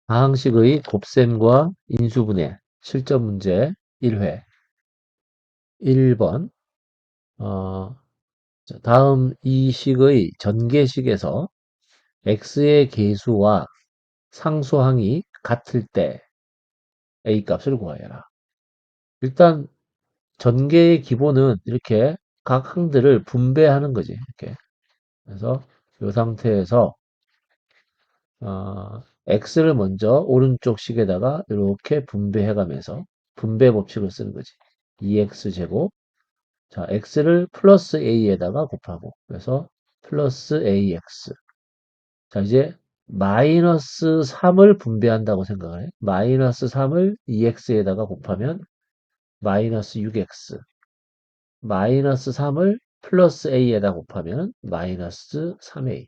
다항식의 곱셈과 인수분해 실전 문제 1회 1번 다음 이 식의 전개식에서 x의 계수와 상수항이 같을 때 a 값을 구하여라. 일단 전개의 기본은 이렇게 각 항들을 분배하는 거지. 이렇게. 그래서 이 상태에서 x를 먼저 오른쪽 식에다가 이렇게 분배해 가면서 분배 법칙을 쓰는 거지. 2x제곱. 자, x를 플러스 a에다가 곱하고. 그래서 플러스 ax. 자, 이제 마이너스 3을 분배한다고 생각을 해. 마이너스 3을 2x에다가 곱하면 마이너스 6x. 마이너스 3을 플러스 a에다 곱하면 마이너스 3a.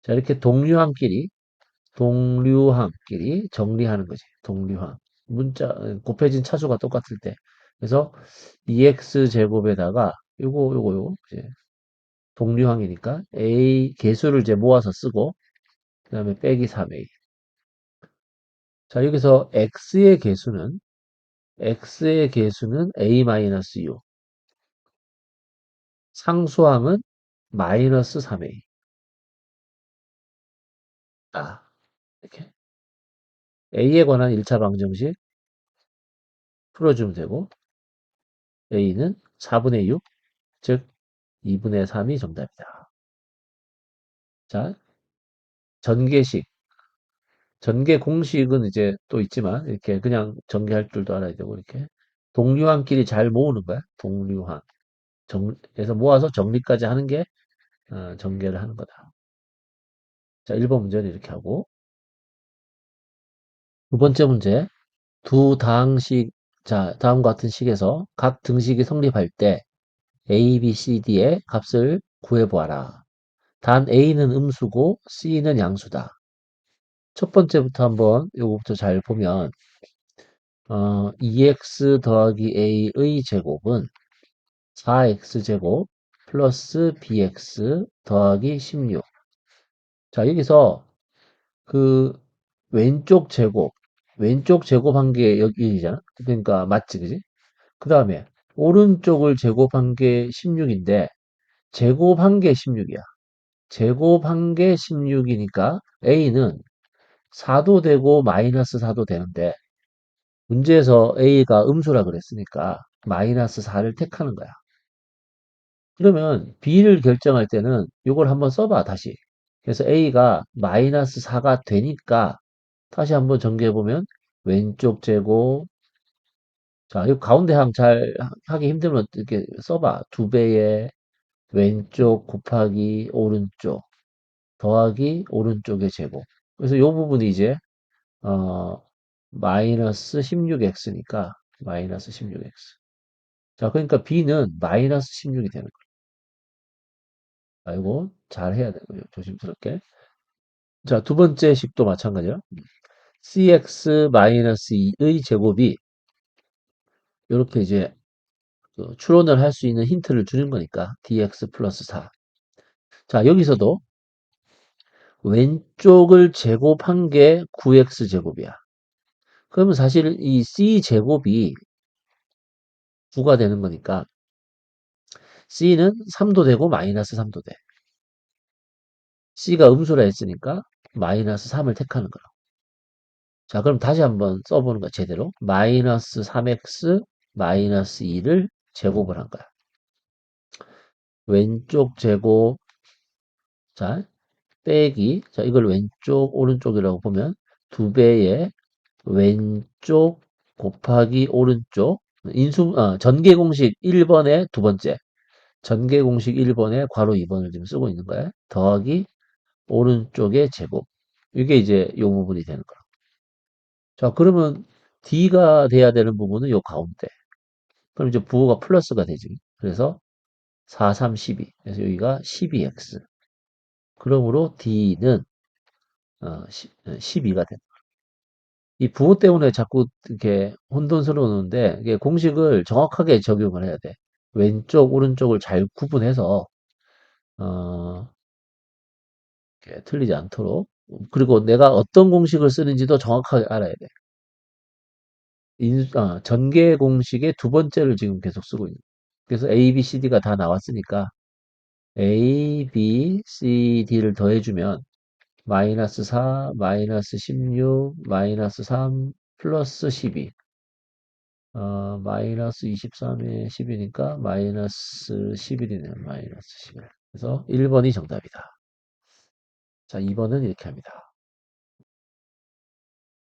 자, 이렇게 동류항끼리 정리하는 거지. 동류항. 곱해진 차수가 똑같을 때. 그래서 2x 제곱에다가 요거 이제 동류항이니까 a 개수를 이제 모아서 쓰고 그다음에 빼기 3a. 자, 여기서 x의 개수는 a-u. 상수항은 마이너스 3a. 이렇게. a에 관한 1차 방정식 풀어주면 되고 a는 4분의 6, 즉 2분의 3이 정답이다. 자, 전개식. 전개 공식은 이제 또 있지만 이렇게 그냥 전개할 줄도 알아야 되고 이렇게 동류항끼리 잘 모으는 거야. 동류항. 그래서 모아서 정리까지 하는 게 전개를 하는 거다. 자, 1번 문제는 이렇게 하고 두 번째 문제 두 다항식 자, 다음과 같은 식에서 각 등식이 성립할 때 A, B, C, D의 값을 구해보아라. 단 A는 음수고 C는 양수다. 첫 번째부터 한번 요거부터 잘 보면 2x 더하기 a의 제곱은 4x제곱 플러스 bx 더하기 16. 자, 여기서 그 왼쪽 제곱한 게 여기잖아. 그러니까 맞지, 그지? 그 다음에 오른쪽을 제곱한 게 16인데 제곱한 게 16이야. 제곱한 게 16이니까 a는 4도 되고 마이너스 4도 되는데 문제에서 a가 음수라 그랬으니까 마이너스 4를 택하는 거야. 그러면 b를 결정할 때는 이걸 한번 써봐 다시. 그래서 a가 마이너스 4가 되니까 다시 한번 정리해보면 왼쪽 제곱. 자, 이 가운데 항 잘 하기 힘들면 이렇게 써봐. 2배의 왼쪽 곱하기 오른쪽 더하기 오른쪽의 제곱. 그래서 이 부분이 이제 어, 마이너스 16x니까 마이너스 16x. 자, 그러니까 b는 마이너스 16이 되는 거예요. 이거 잘 해야 되고요. 조심스럽게. 자, 두 번째 식도 마찬가지야. cx-2의 제곱이 이렇게 이제 그 추론을 할 수 있는 힌트를 주는 거니까 dx 플러스 4. 자, 여기서도 왼쪽을 제곱한 게 9x 제곱이야. 그러면 사실 이 c 제곱이 9가 되는 거니까 c는 3도 되고 마이너스 3도 돼. c가 음수라 했으니까 마이너스 3을 택하는 거야. 자, 그럼 다시 한번 써보는 거야, 제대로. 마이너스 3x 마이너스 2를 제곱을 한 거야. 왼쪽 제곱, 자, 빼기, 자, 이걸 왼쪽, 오른쪽이라고 보면 2배의 왼쪽 곱하기 오른쪽, 전개 공식 1번의 두 번째. 전개 공식 1번에 괄호 2번을 지금 쓰고 있는 거야. 더하기 오른쪽의 제곱. 이게 이제 이 부분이 되는 거야. 자, 그러면 D가 돼야 되는 부분은 요 가운데. 그럼 이제 부호가 플러스가 되지. 그래서 4, 3, 12. 그래서 여기가 12x. 그러므로 D는 12가 된다. 이 부호 때문에 자꾸 이렇게 혼돈스러우는데 이게 공식을 정확하게 적용을 해야 돼. 왼쪽, 오른쪽을 잘 구분해서 어, 이렇게 틀리지 않도록 그리고 내가 어떤 공식을 쓰는지도 정확하게 알아야 돼. 전개 공식의 두 번째를 지금 계속 쓰고 있는. 그래서 A, B, C, D가 다 나왔으니까 A, B, C, D를 더해주면 마이너스 4, 마이너스 16, 마이너스 3, 플러스 12. 마이너스 23에 10이니까 마이너스 11이네요. 마이너스 11. 그래서 1번이 정답이다. 자, 2번은 이렇게 합니다.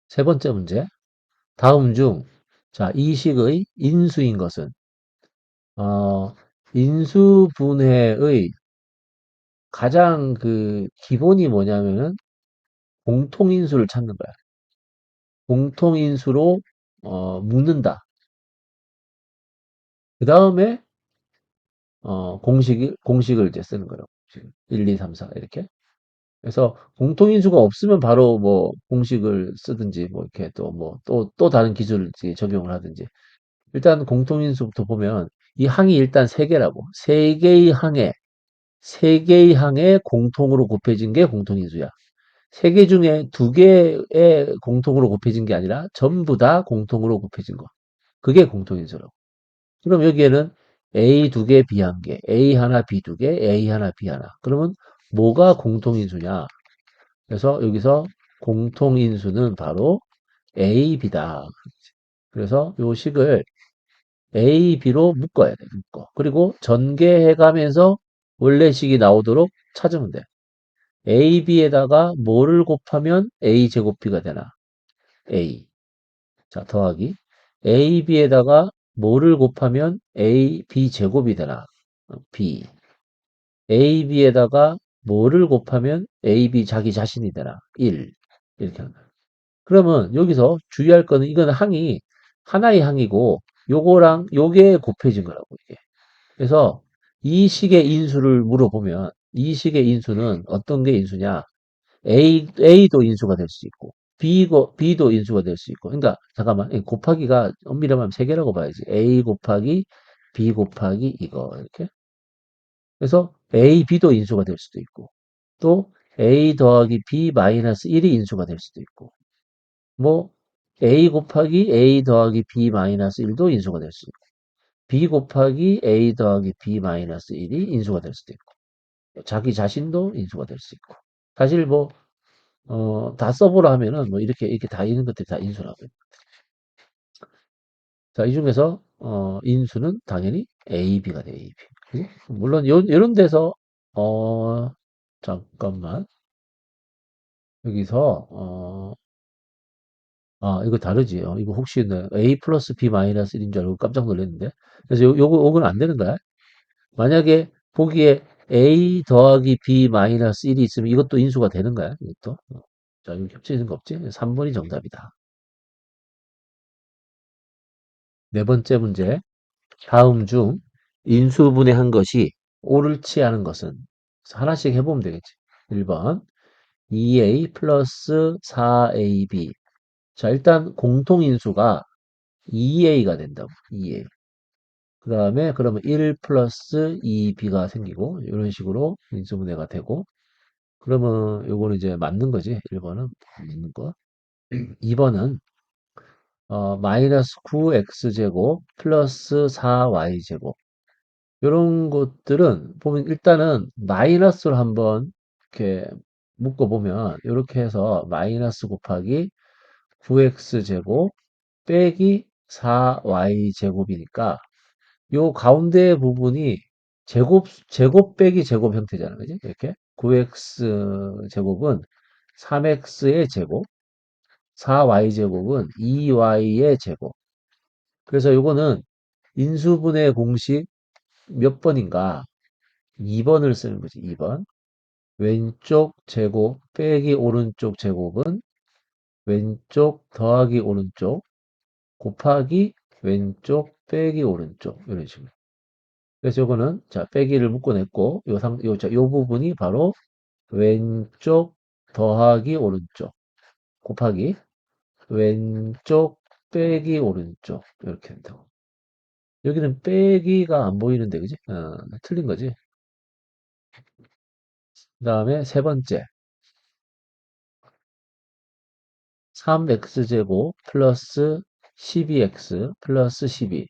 세 번째 문제. 다음 중, 자, 이 식의 인수인 것은, 어, 인수분해의 가장 그 기본이 뭐냐면은 공통인수를 찾는 거야. 공통인수로, 묶는다. 그 다음에, 공식을 이제 쓰는 거라고. 지금 1, 2, 3, 4 이렇게. 그래서 공통인수가 없으면 바로 뭐 공식을 쓰든지 뭐 이렇게 또 뭐 또 다른 기술을 이제 적용을 하든지. 일단 공통인수부터 보면 이 항이 일단 세 개라고. 세 개의 항에 공통으로 곱해진 게 공통인수야. 세 개 중에 두 개의 공통으로 곱해진 게 아니라 전부 다 공통으로 곱해진 거. 그게 공통인수라고. 그럼 여기에는 A 두 개, B 한 개, A 하나, B 두 개, A 하나, B 하나. 그러면 뭐가 공통인수냐? 그래서 여기서 공통인수는 바로 A, B다. 그래서 요 식을 A, B로 묶어야 돼. 묶어. 그리고 전개해가면서 원래 식이 나오도록 찾으면 돼. A, B에다가 뭐를 곱하면 A 제곱 B가 되나? A. 자, 더하기. A, B에다가 뭐를 곱하면 A, B 제곱이 되나? B. A, B에다가 뭐를 곱하면 A, B 자기 자신이 되나? 1. 이렇게 하는 거야. 그러면 여기서 주의할 거는 이거는 항이 하나의 항이고 요거랑 요게 곱해진 거라고 이게. 그래서 이 식의 인수를 물어보면 이 식의 인수는 어떤 게 인수냐? A도 인수가 될 수 있고 B도 인수가 될 수 있고 그러니까 잠깐만 이 곱하기가 엄밀히 말하면 세 개라고 봐야지. A 곱하기 B 곱하기 이거 이렇게. 그래서 A, B도 인수가 될 수도 있고 또 A 더하기 B 마이너스 1이 인수가 될 수도 있고 뭐 A 곱하기 A 더하기 B 마이너스 1도 인수가 될 수 있고 B 곱하기 A 더하기 B 마이너스 1이 인수가 될 수도 있고 자기 자신도 인수가 될 수 있고 사실 뭐 다 써보라 하면은 뭐 이렇게 다 있는 것들이 다 인수라고요. 자, 이 중에서 인수는 당연히 A, B가 돼, A, B. 그지? 물론 요런 데서 잠깐만 여기서 이거 다르지. 이거 혹시 A 플러스 B 마이너스 1인 줄 알고 깜짝 놀랐는데. 그래서 요건 안 되는 거야. 만약에 보기에 A 더하기 B 마이너스 1이 있으면 이것도 인수가 되는 거야. 이것도. 자, 이거 겹쳐지는 거 없지? 3번이 정답이다. 네 번째 문제. 다음 중 인수분해한 것이 옳지 않은 것은 그래서 하나씩 해보면 되겠지. 1번 2A 플러스 4AB. 자, 일단 공통인수가 2A가 된다고. 2A. 그 다음에 그러면 1 플러스 2B가 생기고 이런 식으로 인수분해가 되고 그러면 요거는 이제 맞는 거지. 1번은 맞는 거. 2번은 마이너스 9x제곱 플러스 4y제곱 요런 것들은 보면 일단은 마이너스를 한번 이렇게 묶어보면 이렇게 해서 마이너스 곱하기 9x제곱 빼기 4y제곱이니까 요 가운데 부분이 제곱 빼기 제곱 형태잖아. 그지? 이렇게 9x 제곱은 3x의 제곱, 4y 제곱은 2y의 제곱. 그래서 요거는 인수분해 공식 몇 번인가? 2번을 쓰는 거지. 2번. 왼쪽 제곱 빼기 오른쪽 제곱은 왼쪽 더하기 오른쪽 곱하기 왼쪽 빼기 오른쪽 이런 식으로. 그래서 요거는 자 빼기를 묶어냈고 요 부분이 바로 왼쪽 더하기 오른쪽 곱하기 왼쪽 빼기 오른쪽 이렇게 된다고. 여기는 빼기가 안 보이는데 그지? 틀린 거지. 그 다음에 세 번째 3x제곱 플러스 12x 플러스 12.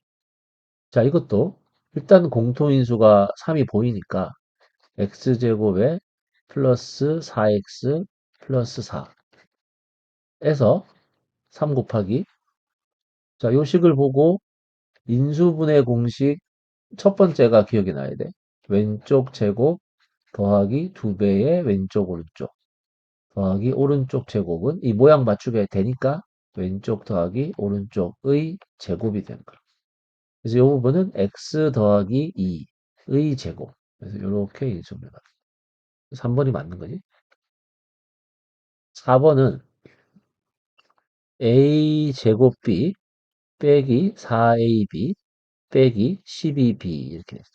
자, 이것도 일단 공통인수가 3이 보이니까 x제곱에 플러스 4x 플러스 4에서 3 곱하기, 자, 요 식을 보고 인수분해 공식 첫 번째가 기억이 나야 돼. 왼쪽 제곱 더하기 2배의 왼쪽 오른쪽 더하기 오른쪽 제곱은 이 모양 맞추게 되니까 왼쪽 더하기 오른쪽의 제곱이 되는 거야. 그래서 이 부분은 x 더하기 2의 제곱. 그래서 이렇게 인수분해가 3번이 맞는 거지. 4번은 a 제곱 b 빼기 4ab 빼기 12b 이렇게 됐어.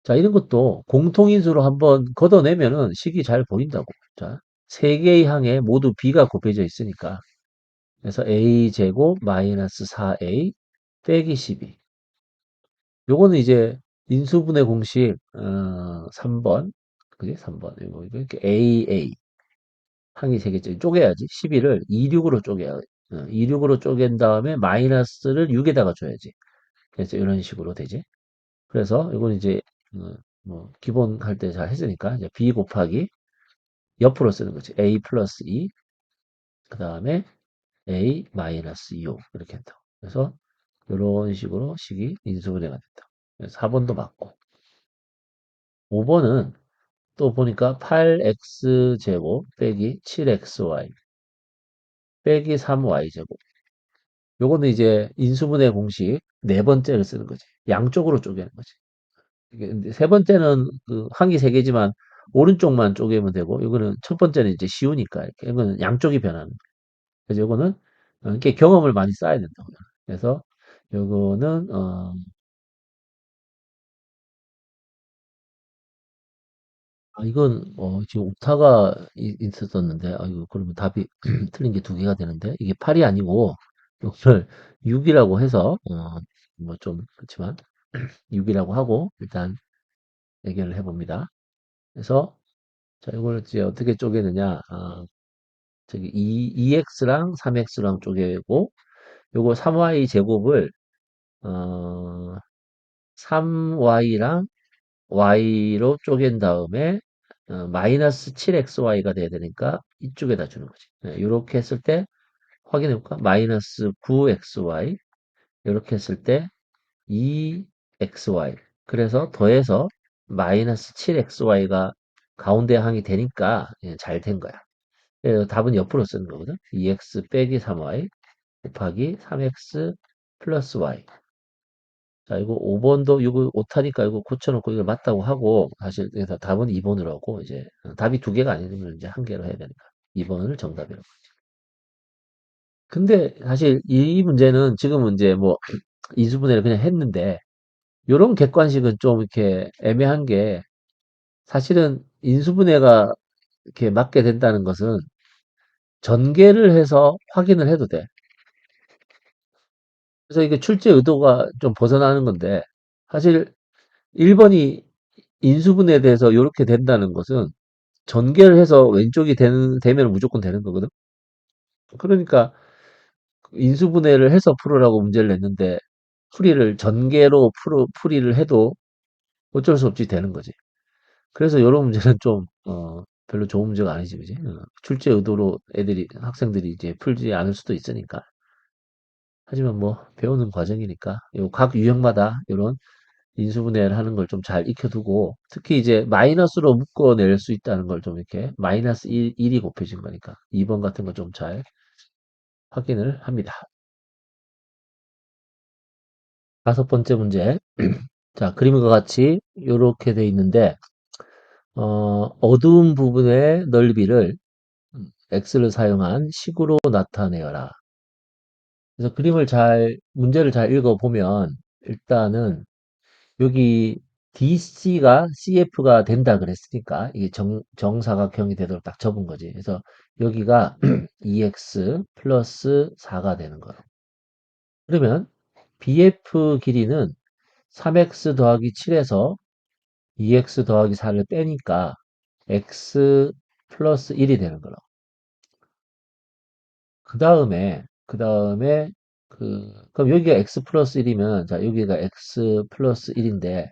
자, 이런 것도 공통인수로 한번 걷어내면은 식이 잘 보인다고. 자, 세 개의 항에 모두 b가 곱해져 있으니까. 그래서 a 제곱 마이너스 4a 빼기 12. 요거는 이제 인수분해 공식 3번. 그지? 3번. 이거 이렇게 AA 항이 세 개째 쪼개야지. 12를 26으로 쪼개야. 26으로 쪼갠 다음에 마이너스를 6에다가 줘야지. 그래서 이런 식으로 되지. 그래서 이건 이제 뭐 기본 할 때 잘 했으니까 이제 b 곱하기 옆으로 쓰는 거지. a 플러스 2 그다음에 a 마이너스 6 이렇게 한다. 그래서 이런 식으로 식이 인수분해가 된다. 그래서 4번도 맞고 5번은 또 보니까 8x제곱 빼기 7xy 빼기 3y제곱. 요거는 이제 인수분해 공식 네 번째를 쓰는 거지. 양쪽으로 쪼개는 거지. 근데 세 번째는 그 항이 세 개지만 오른쪽만 쪼개면 되고, 이거는 첫 번째는 이제 쉬우니까 이렇게 이거는 양쪽이 변하는 거예요. 그래서 이거는 이렇게 경험을 많이 쌓아야 된다고요. 그래서 요거는 이건 지금 오타가 있었었는데, 이거 그러면 답이 틀린 게 두 개가 되는데, 이게 8이 아니고 이거를 6이라고 해서 뭐 좀 그렇지만 6이라고 하고 일단 해결을 해봅니다. 그래서 자, 이걸 이제 어떻게 쪼개느냐? 저기 2x랑 3x랑 쪼개고 요거 3y 제곱을 어, 3y랑 y로 쪼갠 다음에 마이너스 7xy가 돼야 되니까 이쪽에다 주는 거지. 이렇게 했을 때 확인해 볼까? 마이너스 9xy 이렇게 했을 때 2xy 그래서 더해서 마이너스 7xy가 가운데 항이 되니까 잘 된 거야. 답은 옆으로 쓰는 거거든. 2x 빼기 3y 곱하기 3x 플러스 y. 자, 이거 5번도 이거 오타니까 이거 고쳐놓고 이걸 맞다고 하고 사실 그래서 답은 2번으로 하고 이제 답이 두 개가 아니면 이제 한 개로 해야 되니까 2번을 정답이라고. 근데 사실 이 문제는 지금은 이제 뭐 인수분해를 그냥 했는데 요런 객관식은 좀 이렇게 애매한 게 사실은 인수분해가 이렇게 맞게 된다는 것은 전개를 해서 확인을 해도 돼. 그래서 이게 출제 의도가 좀 벗어나는 건데 사실 1번이 인수분해에 대해서 이렇게 된다는 것은 전개를 해서 왼쪽이 되면 무조건 되는 거거든. 그러니까 인수분해를 해서 풀으라고 문제를 냈는데 풀이를 전개로 풀이를 해도 어쩔 수 없이 되는 거지. 그래서 이런 문제는 좀 별로 좋은 문제가 아니지, 그지? 출제 의도로 학생들이 이제 풀지 않을 수도 있으니까. 하지만 뭐 배우는 과정이니까 요 각 유형마다 이런 인수분해를 하는 걸 좀 잘 익혀두고 특히 이제 마이너스로 묶어낼 수 있다는 걸 좀 이렇게 마이너스 1이 곱해진 거니까 2번 같은 거 좀 잘 확인을 합니다. 다섯 번째 문제. 자, 그림과 같이 이렇게 돼 있는데 어두운 부분의 넓이를 x를 사용한 식으로 나타내어라. 그래서 문제를 잘 읽어보면 일단은 여기 DC가 CF가 된다 그랬으니까 이게 정사각형이 되도록 딱 접은 거지. 그래서 여기가 2x 플러스 4가 되는 거로. 그러면 BF 길이는 3x 더하기 7에서 2x 더하기 4를 빼니까 x 플러스 1이 되는 거로. 그 다음에, 그럼 여기가 x 플러스 1이면, 자, 여기가 x 플러스 1인데,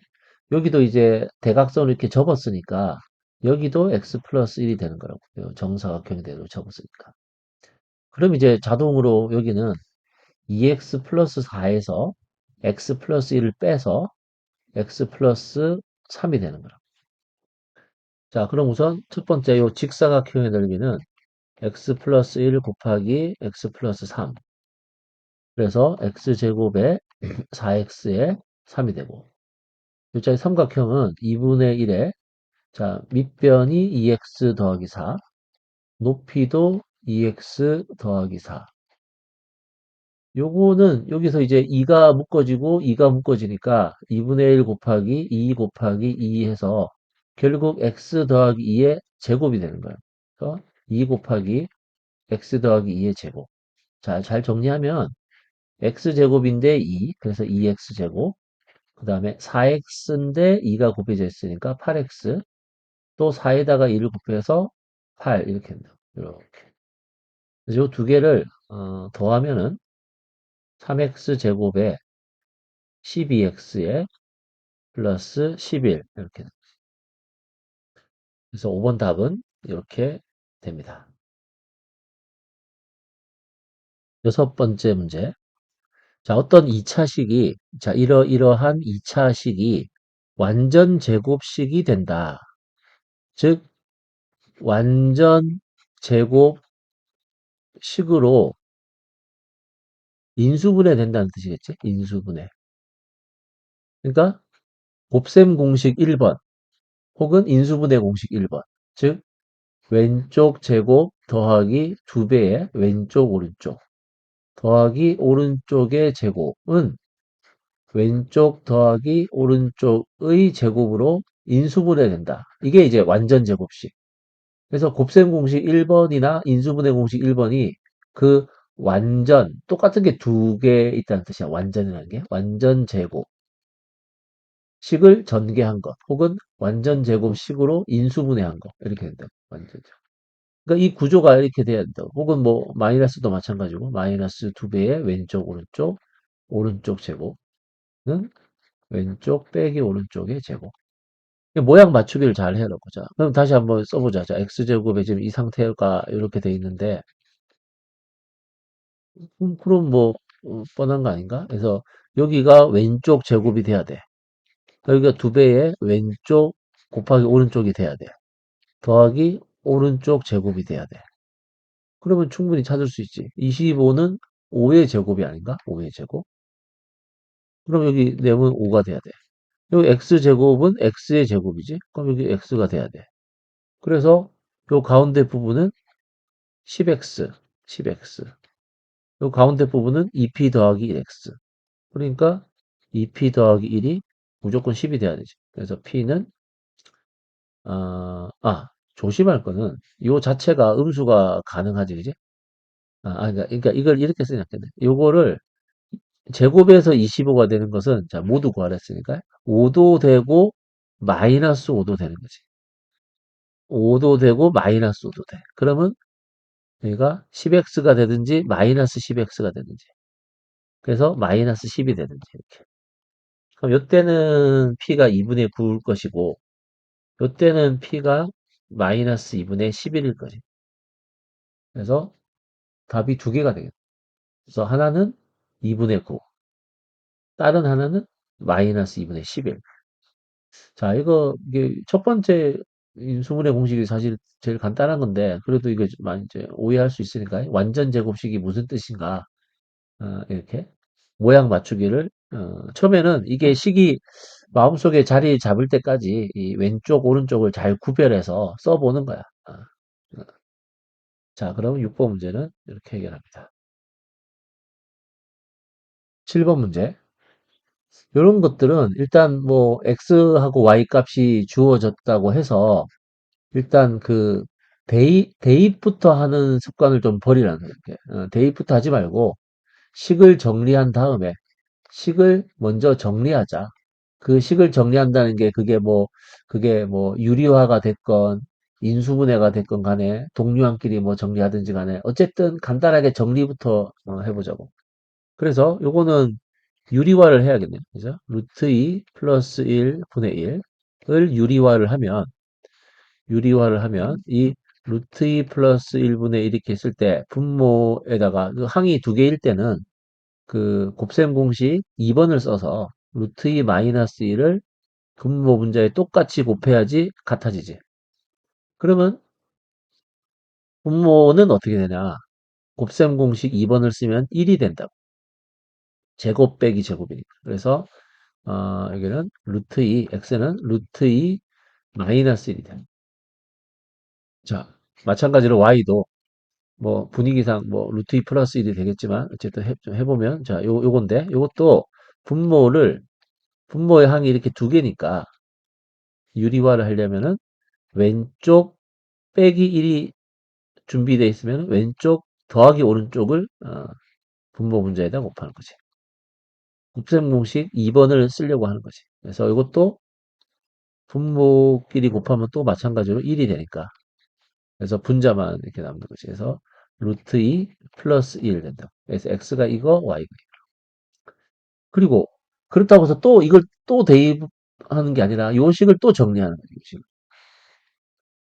여기도 이제 대각선을 이렇게 접었으니까, 여기도 x 플러스 1이 되는 거라고. 요 정사각형대로 접었으니까. 그럼 이제 자동으로 여기는 2x 플러스 4에서 x 플러스 1을 빼서 x 플러스 3이 되는 거라고. 자, 그럼 우선 첫 번째 요 직사각형의 넓이는 x 플러스 1 곱하기 x 플러스 3. 그래서 x제곱에 4x에 3이 되고 요자의 삼각형은 2분의 1에 자 밑변이 2x 더하기 4 높이도 2x 더하기 4 요거는 여기서 이제 2가 묶어지고 2가 묶어지니까 2분의 1 곱하기 2 곱하기 2 해서 결국 x 더하기 2의 제곱이 되는 거예요. 그래서 2 곱하기 x 더하기 2의 제곱. 자, 잘 정리하면 x제곱인데 2, 그래서 2x제곱. 그 다음에 4x인데 2가 곱해져 있으니까 8x. 또 4에다가 2를 곱해서 8 이렇게 된다. 이렇게. 그래서 이 두 개를 더하면은 3x제곱에 12x에 플러스 11 이렇게. 그래서 5번 답은 이렇게 됩니다. 여섯 번째 문제. 자, 어떤 2차식이, 자, 이러한 2차식이 완전 제곱식이 된다. 즉, 완전 제곱식으로 인수분해 된다는 뜻이겠지? 인수분해. 그러니까, 곱셈 공식 1번, 혹은 인수분해 공식 1번. 즉, 왼쪽 제곱 더하기 2배의 왼쪽, 오른쪽. 더하기 오른쪽의 제곱은 왼쪽 더하기 오른쪽의 제곱으로 인수분해 된다. 이게 이제 완전 제곱식. 그래서 곱셈 공식 1번이나 인수분해 공식 1번이 그 완전, 똑같은 게 두 개 있다는 뜻이야. 완전이라는 게. 완전 제곱. 식을 전개한 것. 혹은 완전 제곱식으로 인수분해한 것. 이렇게 된다. 완전 제곱. 그러니까 이 구조가 이렇게 돼야 된다. 혹은 뭐, 마이너스도 마찬가지고, 마이너스 2배의 왼쪽, 오른쪽, 오른쪽 제곱은 왼쪽 빼기 오른쪽의 제곱. 모양 맞추기를 잘 해놓자. 그럼 다시 한번 써보자. 자, x제곱에 지금 이 상태가 이렇게 돼 있는데, 그럼 뭐, 뻔한 거 아닌가? 그래서 여기가 왼쪽 제곱이 돼야 돼. 여기가 2배의 왼쪽 곱하기 오른쪽이 돼야 돼. 더하기 오른쪽 제곱이 돼야 돼. 그러면 충분히 찾을 수 있지. 25는 5의 제곱이 아닌가? 5의 제곱. 그럼 여기 내면 5가 돼야 돼. 여기 x제곱은 x의 제곱이지? 그럼 여기 x가 돼야 돼. 그래서 요 가운데 부분은 10x, 10x. 요 가운데 부분은 2p 더하기 1x. 그러니까 2p 더하기 1이 무조건 10이 돼야 되지. 그래서 p는 조심할 거는 요 자체가 음수가 가능하지, 그지? 그러니까 이걸 이렇게 생각해야 돼. 요거를 제곱에서 25가 되는 것은 자 모두 구하랬으니까 5도 되고 마이너스 5도 되는 거지. 5도 되고 마이너스 5도 돼. 그러면 여기가 10x가 되든지 마이너스 10x가 되든지 그래서 마이너스 10이 되든지 이렇게. 그럼 요때는 p가 2분의 9일 것이고 요때는 p가 마이너스 2분의 11일 것이. 그래서 답이 두 개가 되겠다. 그래서 하나는 2분의 9, 다른 하나는 마이너스 2분의 11. 자, 이게 첫 번째 인수분해 공식이 사실 제일 간단한 건데, 그래도 이거 많이 이제 오해할 수 있으니까, 완전 제곱식이 무슨 뜻인가, 이렇게 모양 맞추기를, 처음에는 이게 식이 마음속에 자리 잡을 때까지 이 왼쪽, 오른쪽을 잘 구별해서 써보는 거야. 어. 자, 그럼 6번 문제는 이렇게 해결합니다. 7번 문제. 이런 것들은 일단 뭐 x하고 y 값이 주어졌다고 해서 일단 대입부터 하는 습관을 좀 버리라는 거예요. 대입부터 하지 말고 식을 정리한 다음에 식을 먼저 정리하자. 그 식을 정리한다는 게 그게 뭐 유리화가 됐건 인수분해가 됐건 간에 동류항끼리 뭐 정리하든지 간에 어쨌든 간단하게 정리부터 해보자고. 그래서 요거는 유리화를 해야겠네요. 그죠? 루트 2 플러스 1 분의 1을 유리화를 하면 이 루트 2 플러스 1분의 1 이렇게 했을 때 분모에다가 그 항이 두 개일 때는 그 곱셈 공식 2번을 써서 루트 2 마이너스 1을 분모 분자에 똑같이 곱해야지 같아지지. 그러면 분모는 어떻게 되냐? 곱셈 공식 2번을 쓰면 1이 된다고. 제곱 빼기 제곱이니까. 그래서 여기는 루트 2, x는 루트 2 마이너스 1이 돼. 자, 마찬가지로 y도 뭐 분위기상 뭐 루트 2 플러스 1이 되겠지만 어쨌든 좀 해보면 자, 요건데 요것도 분모의 항이 이렇게 두 개니까 유리화를 하려면은 왼쪽 빼기 1이 준비되어 있으면 왼쪽 더하기 오른쪽을 분모 분자에다 곱하는 거지. 곱셈 공식 2번을 쓰려고 하는 거지. 그래서 이것도 분모끼리 곱하면 또 마찬가지로 1이 되니까. 그래서 분자만 이렇게 남는 거지. 그래서 루트 2 플러스 1 된다. 그래서 x가 이거, y가 이거. 그리고 그렇다고 해서 또 이걸 또 대입하는 게 아니라 요 식을 또 정리하는 거지. 요 식.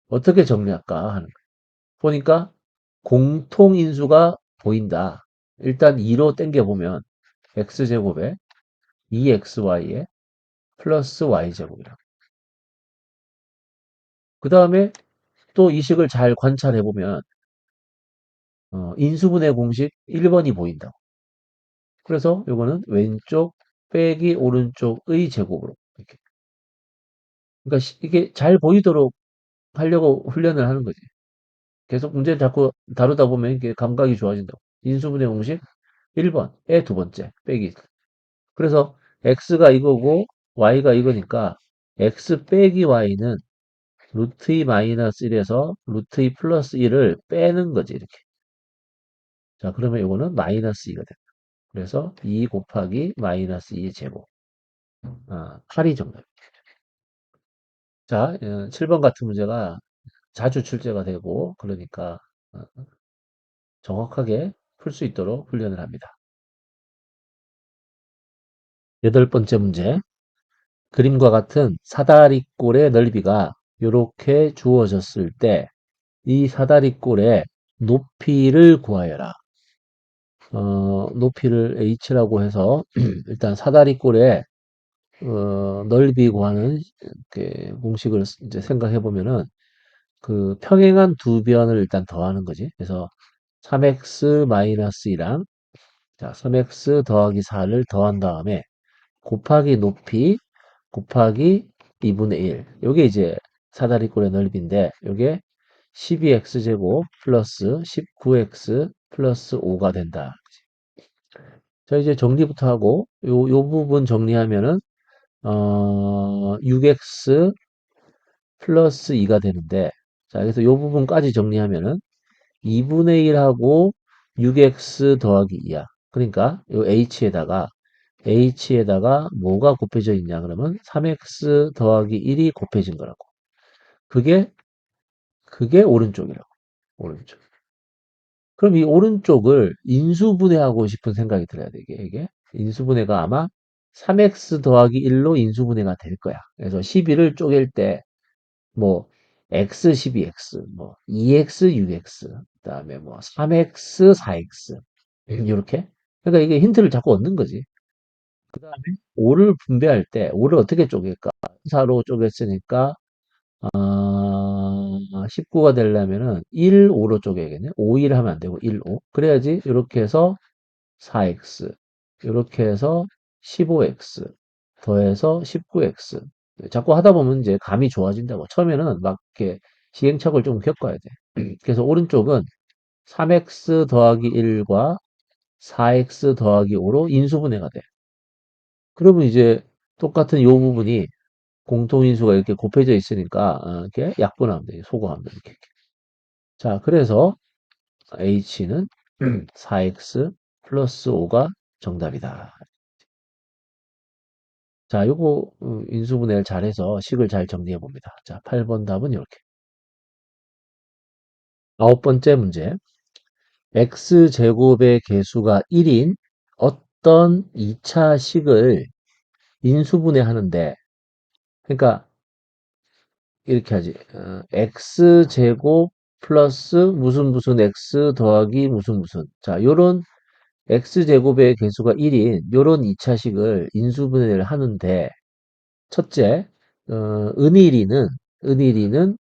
어떻게 정리할까 하는 거. 보니까 공통인수가 보인다. 일단 2로 땡겨보면 x제곱에 2xy에 플러스 y제곱이라고. 그 다음에 또 이 식을 잘 관찰해보면 인수분해 공식 1번이 보인다고. 그래서 요거는 왼쪽 빼기 오른쪽의 제곱으로 이렇게. 그러니까 이게 잘 보이도록 하려고 훈련을 하는 거지. 계속 문제를 자꾸 다루다 보면 이게 감각이 좋아진다고. 인수분해 공식 1번의 두 번째 빼기. 그래서 x가 이거고 y가 이거니까 x 빼기 y는 루트 2 마이너스 1에서 루트 2 플러스 1을 빼는 거지 이렇게. 자 그러면 이거는 마이너스 2가 된다. 그래서 2 곱하기 마이너스 2의 제곱. 8이 정답. 자, 7번 같은 문제가 자주 출제가 되고 그러니까 어, 정확하게 풀 수 있도록 훈련을 합니다. 여덟 번째 문제. 그림과 같은 사다리꼴의 넓이가 이렇게 주어졌을 때 이 사다리꼴의 높이를 구하여라. 높이를 h라고 해서 일단 사다리꼴의 넓이 구하는 공식을 이제 생각해 보면은 그 평행한 두 변을 일단 더하는 거지. 그래서 3x 마이너스 2랑 자, 3x 더하기 4를 더한 다음에 곱하기 높이 곱하기 2분의 1. 요게 이제 사다리꼴의 넓이인데 요게 12x 제곱 플러스 19x 플러스 5가 된다. 자, 이제 정리부터 하고 요 부분 정리하면은 6x 플러스 2가 되는데 자, 그래서 요 부분까지 정리하면은 2분의 1하고 6x 더하기 2야. 그러니까 요 h에다가 뭐가 곱해져 있냐 그러면 3x 더하기 1이 곱해진 거라고. 그게 오른쪽이라고. 오른쪽. 그럼 이 오른쪽을 인수분해하고 싶은 생각이 들어야 돼. 이게 인수분해가 아마 3x 더하기 1로 인수분해가 될 거야. 그래서 12를 쪼갤 때 뭐 x 12x, 뭐 2x 6x, 그다음에 뭐 3x 4x 이렇게. 그러니까 이게 힌트를 자꾸 얻는 거지. 그다음에 5를 분배할 때 5를 어떻게 쪼갤까? 4로 쪼갰으니까 19가 되려면은 1, 5로 쪼개야겠네. 5, 1 하면 안 되고 1, 5. 그래야지 이렇게 해서 4x, 이렇게 해서 15x, 더해서 19x. 자꾸 하다 보면 이제 감이 좋아진다고. 처음에는 막 이렇게 시행착오를 좀 겪어야 돼. 그래서 오른쪽은 3x 더하기 1과 4x 더하기 5로 인수분해가 돼. 그러면 이제 똑같은 요 부분이 공통인수가 이렇게 곱해져 있으니까 이렇게 약분하면 돼. 소거하면 돼. 이렇게. 자, 그래서 h는 4x 플러스 5가 정답이다. 자, 요거 인수분해를 잘해서 식을 잘 정리해 봅니다. 자, 8번 답은 이렇게. 아홉 번째 문제. x제곱의 개수가 1인 어떤 2차 식을 인수분해하는데, 그러니까 이렇게 하지. x제곱 플러스 무슨 x 더하기 무슨. 자, 요런 x제곱의 개수가 1인 요런 2차식을 인수분해를 하는데, 첫째, 은일이는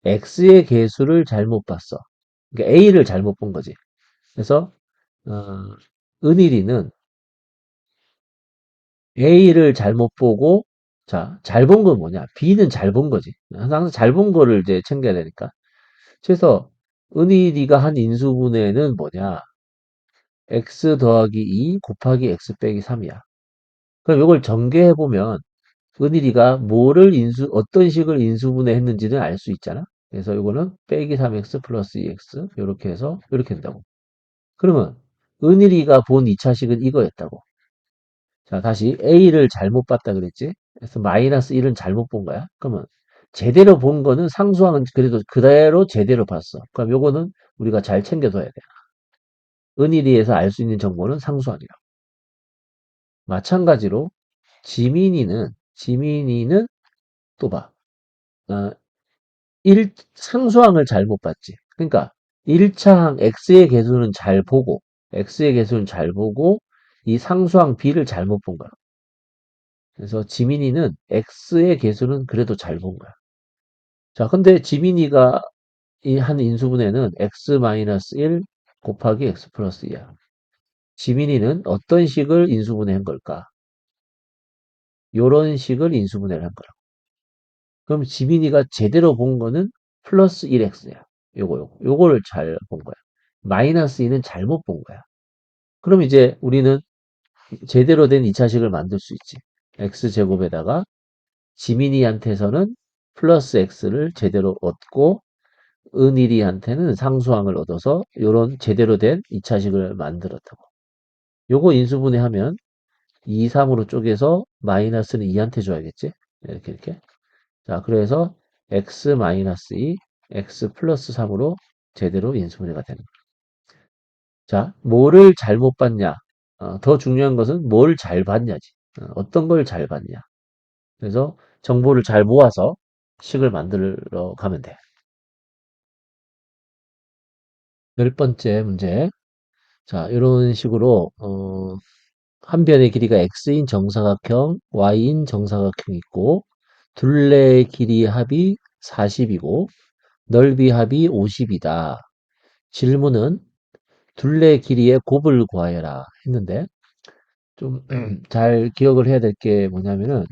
x의 개수를 잘못 봤어. 그러니까 a를 잘못 본 거지. 그래서 어, 은일이는 A를 잘못 보고, 자, 잘 본 건 뭐냐? B는 잘 본 거지. 항상 잘 본 거를 이제 챙겨야 되니까. 그래서 은희리가 한 인수분해는 뭐냐? x 더하기 2 곱하기 x 빼기 3이야. 그럼 이걸 전개해보면 은희리가 어떤 식을 인수분해 했는지는 알 수 있잖아? 그래서 이거는 빼기 3x 플러스 2x, 이렇게 해서 이렇게 된다고. 그러면 은희리가 본 2차식은 이거였다고. 자, 다시 A를 잘못 봤다 그랬지? 그래서 마이너스 1은 잘못 본 거야. 그러면 제대로 본 거는 상수항은 그래도 그대로 제대로 봤어. 그럼 요거는 우리가 잘 챙겨둬야 돼. 은일이에서 알 수 있는 정보는 상수항이야. 마찬가지로 지민이는 또 봐. 어, 상수항을 잘못 봤지. 그러니까 1차항 X의 개수는 잘 보고 이 상수항 B를 잘못 본 거야. 그래서 지민이는 X의 개수는 그래도 잘 본 거야. 자, 근데 지민이가 이 한 인수분해는 x-1 곱하기 x 플러스 2야. 지민이는 어떤 식을 인수분해한 걸까? 요런 식을 인수분해를 한 거야. 그럼 지민이가 제대로 본 거는 플러스 1x야. 요거를 잘 본 거야. 마이너스 2는 잘못 본 거야. 그럼 이제 우리는 제대로 된 2차식을 만들 수 있지. x제곱에다가 지민이한테서는 플러스 x를 제대로 얻고 은일이한테는 상수항을 얻어서 요런 제대로 된 2차식을 만들었다고. 요거 인수분해하면 2, 3으로 쪼개서 마이너스는 2한테 줘야겠지? 이렇게. 자, 그래서 x 마이너스 2, x 플러스 3으로 제대로 인수분해가 되는 거야. 자, 뭐를 잘못 봤냐? 더 중요한 것은 뭘 잘 봤냐지. 어떤 걸 잘 봤냐? 그래서 정보를 잘 모아서 식을 만들어 가면 돼. 열 번째 문제. 자, 이런 식으로, 한 변의 길이가 x인 정사각형, y인 정사각형이 있고, 둘레의 길이 합이 40이고, 넓이 합이 50이다. 질문은 둘레 길이의 곱을 구하여라 했는데, 좀 잘 기억을 해야 될 게 뭐냐면은,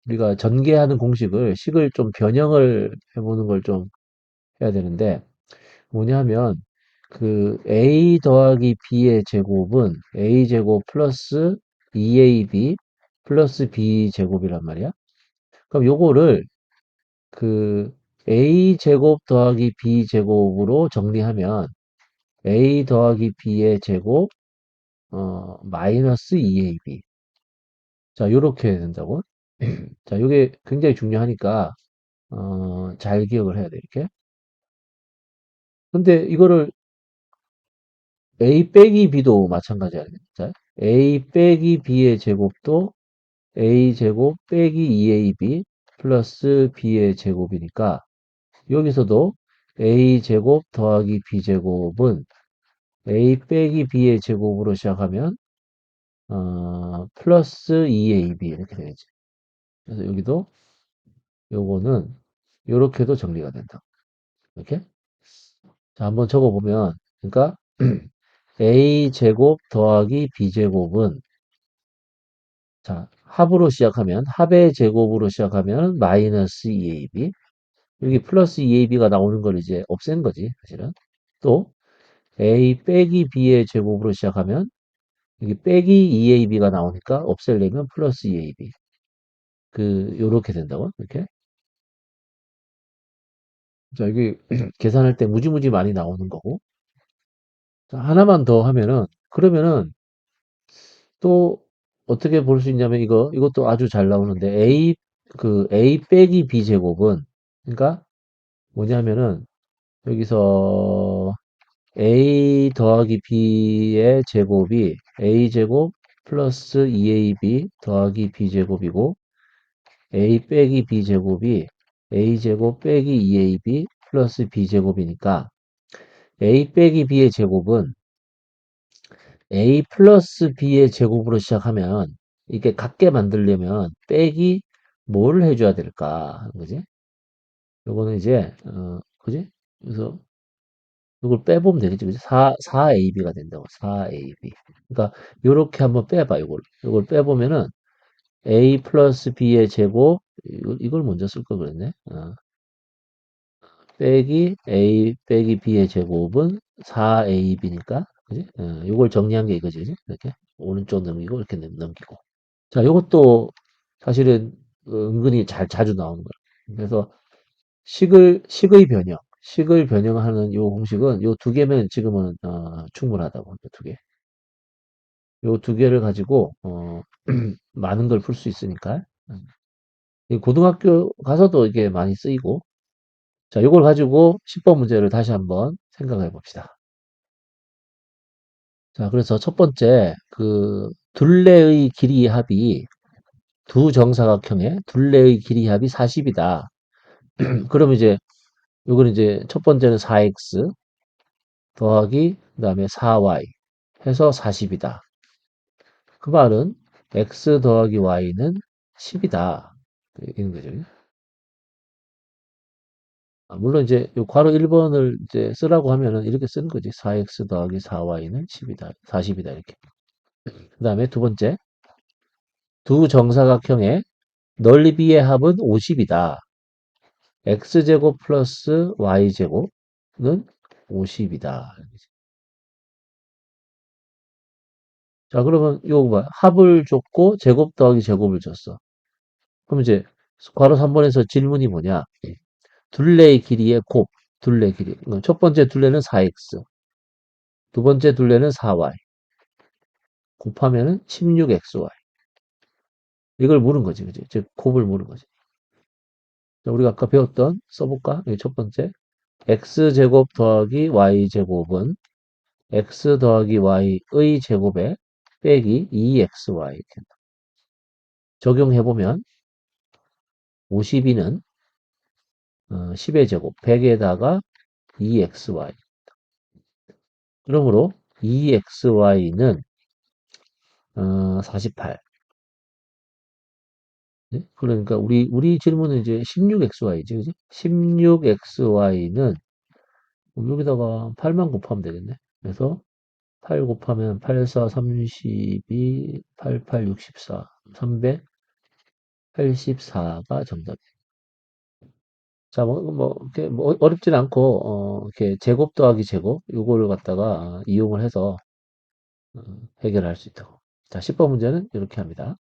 우리가 전개하는 식을 좀 변형을 해보는 걸 좀 해야 되는데, 뭐냐면 그 a 더하기 b의 제곱은 a 제곱 플러스 2ab 플러스 b 제곱이란 말이야. 그럼 요거를 그 a 제곱 더하기 b 제곱으로 정리하면 a 더하기 b의 제곱 마이너스 2ab. 자, 요렇게 된다고. 자, 요게 굉장히 중요하니까 잘 기억을 해야 돼, 이렇게. 근데 이거를 A 빼기 B도 마찬가지야. 자, A 빼기 B의 제곱도 A 제곱 빼기 2AB 플러스 B의 제곱이니까 여기서도 A 제곱 더하기 B 제곱은 A 빼기 B의 제곱으로 시작하면 플러스 2AB 이렇게 되겠지. 그래서 여기도 요거는 요렇게도 정리가 된다. 이렇게. 자, 한번 적어보면 그러니까 A 제곱 더하기 B 제곱은 자, 합의 제곱으로 시작하면 마이너스 2ab. 여기 플러스 2ab가 나오는 걸 이제 없앤 거지, 사실은. 또, a 빼기 b의 제곱으로 시작하면 여기 빼기 2ab가 나오니까 없애려면 플러스 2ab. 요렇게 된다고, 이렇게. 자, 여기 계산할 때 무지무지 많이 나오는 거고. 자, 하나만 더 하면은, 그러면은 또 어떻게 볼 수 있냐면 이것도 아주 잘 나오는데 a 빼기 b 제곱은 그러니까 뭐냐면은 여기서 a 더하기 b의 제곱이 a 제곱 플러스 2ab 더하기 b 제곱이고 a 빼기 b 제곱이 a 제곱 빼기 2ab 플러스 b 제곱이니까 a 빼기 b의 제곱은 a 플러스 b의 제곱으로 시작하면 이게 같게 만들려면 빼기 뭐를 해줘야 될까 하는 거지. 요거는 이제 그지? 그래서 이걸 빼보면 되겠지. 그지? 4ab가 된다고. 4ab. 그러니까 요렇게 한번 빼봐. 요걸 빼보면은 a 플러스 b의 제곱 이걸 먼저 쓸 걸 그랬네. 빼기 a 빼기 b의 제곱은 4ab니까 그지? 요걸 정리한 게 이거지. 그지? 이렇게 오른쪽 넘기고 이렇게 넘기고. 자, 요것도 사실은 은근히 자주 나오는 거야. 그래서 식의 변형하는 요 공식은 요 두 개면 지금은 충분하다고. 요 두 개. 요 두 개를 가지고 많은 걸 풀 수 있으니까. 이 고등학교 가서도 이게 많이 쓰이고. 자, 요걸 가지고 10번 문제를 다시 한번 생각해 봅시다. 자, 그래서 첫 번째 그 둘레의 길이 합이 두 정사각형의 둘레의 길이 합이 40이다. 그럼 이제 요거는 이제 첫 번째는 4x 더하기 그다음에 4y 해서 40이다. 그 말은 x 더하기 y는 10이다. 이런 거죠. 물론 이제 요 괄호 1번을 이제 쓰라고 하면은 이렇게 쓰는 거지. 4x 더하기 4y는 10이다. 40이다. 이렇게. 그 다음에 두 번째. 두 정사각형의 넓이의 합은 50이다. x제곱 플러스 y제곱은 50이다. 자, 그러면 요거 봐. 합을 줬고 제곱 더하기 제곱을 줬어. 그럼 이제 괄호 3번에서 질문이 뭐냐? 둘레의 길이의 곱, 둘레 길이. 첫 번째 둘레는 4x, 두 번째 둘레는 4y. 곱하면은 16xy. 이걸 물은 거지, 그지? 즉, 곱을 물은 거지. 자, 우리가 아까 배웠던, 써볼까? 여기 첫 번째. x제곱 더하기 y제곱은 x 더하기 y의 제곱에 빼기 2xy. 이렇게 적용해보면 52는 10의 제곱, 100에다가 2xy. 그러므로 2xy는 48. 네? 그러니까 우리 질문은 이제 16xy지, 그지? 16xy는 여기다가 8만 곱하면 되겠네. 그래서 8 곱하면 8, 4, 32, 8, 8, 64, 384가 정답이에요. 자, 이렇게 어렵진 않고, 이렇게 제곱 더하기 제곱, 요거를 갖다가 이용을 해서 해결할 수 있다고. 자, 10번 문제는 이렇게 합니다.